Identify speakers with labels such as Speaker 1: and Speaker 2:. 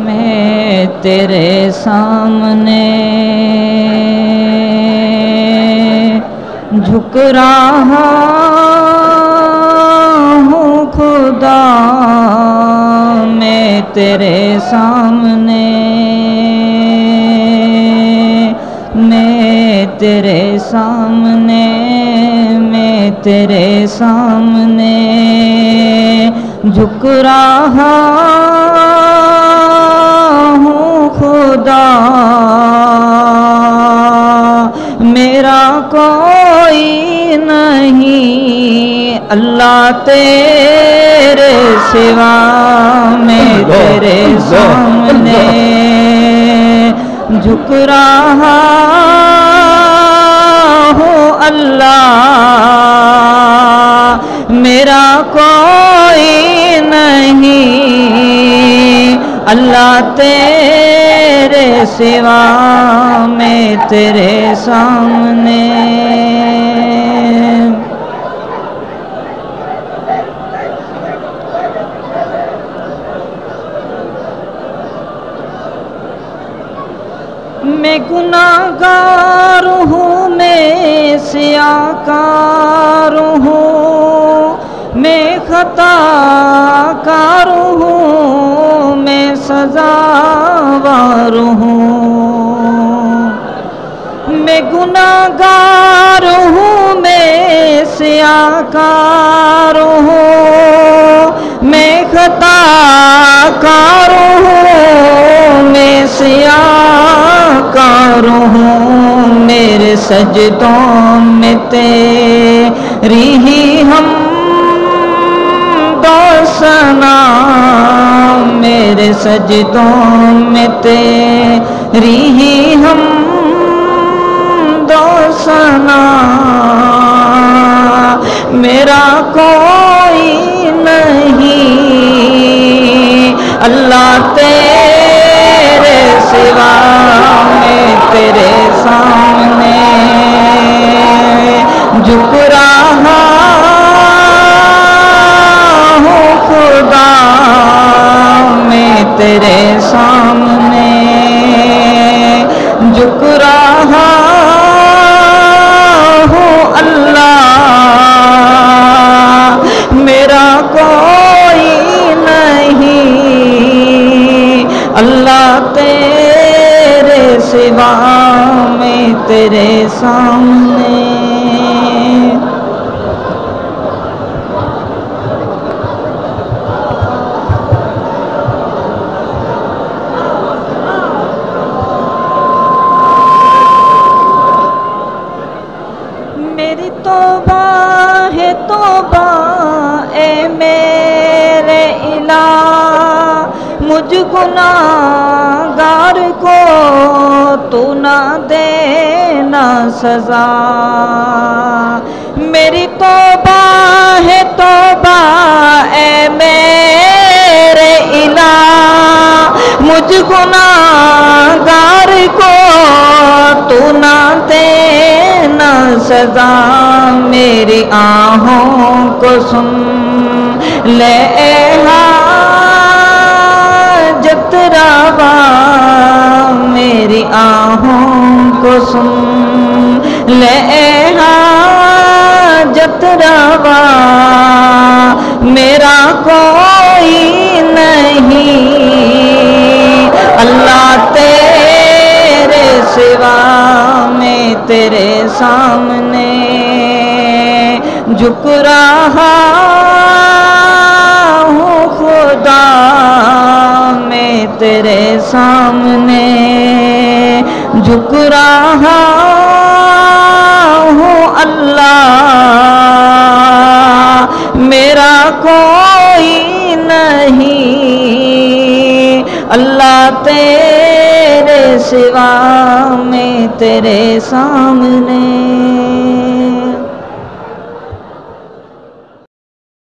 Speaker 1: میں تیرے سامنے جھک رہا ہوں خدا، میں تیرے سامنے، میں تیرے سامنے، میں تیرے سامنے جھک رہا ہوں خدا، میرا کوئی نہیں اللہ تیرے سوا، میں تیرے سامنے جھک رہا ہوں اللہ، میرا کوئی نہیں اللہ تیرے سوا، میں تیرے سامنے۔ میں گناہگار ہوں، میں سیاکار ہوں، میں خطا کار ہوں، میں سزاوار ہوں، میں گناہگار ہوں، میں سیاکار ہوں، میں خطا کار ہوں، میں سیاکار ہوں، میرے سجدوں میں تیری ہی ہم ثنا، میرے سجدوں میں تیری ہی ہم ثنا، میرا کوئی نہیں اللہ تیرے سوا، میں تیرے سامنے جھک رہا ہوں خدا، میں تیرے سامنے جھک رہا ہوں اللہ، میرا کوئی نہیں اللہ تیرے سوا، میں تیرے سامنے۔ میری توبہ ہے توبہ اے میرے الہ، مجھ گناہگار کو تو نہ دینا سزا، میری توبہ ہے توبہ اے میرے الہ، مجھ گناہگار کو تو نہ دینا سزا، میری آہوں کو سن لے اے حاجت روا، میری آہوں کو سن لے اے حاجت روا، میرا کوئی نہیں اللہ تیرے سوا، میں تیرے سامنے جھک رہا ہوں خدا، میں تیرے سامنے جھک رہا ہوں اللہ، میرا کوئی نہیں اللہ تیرے سوا، میں تیرے سامنے۔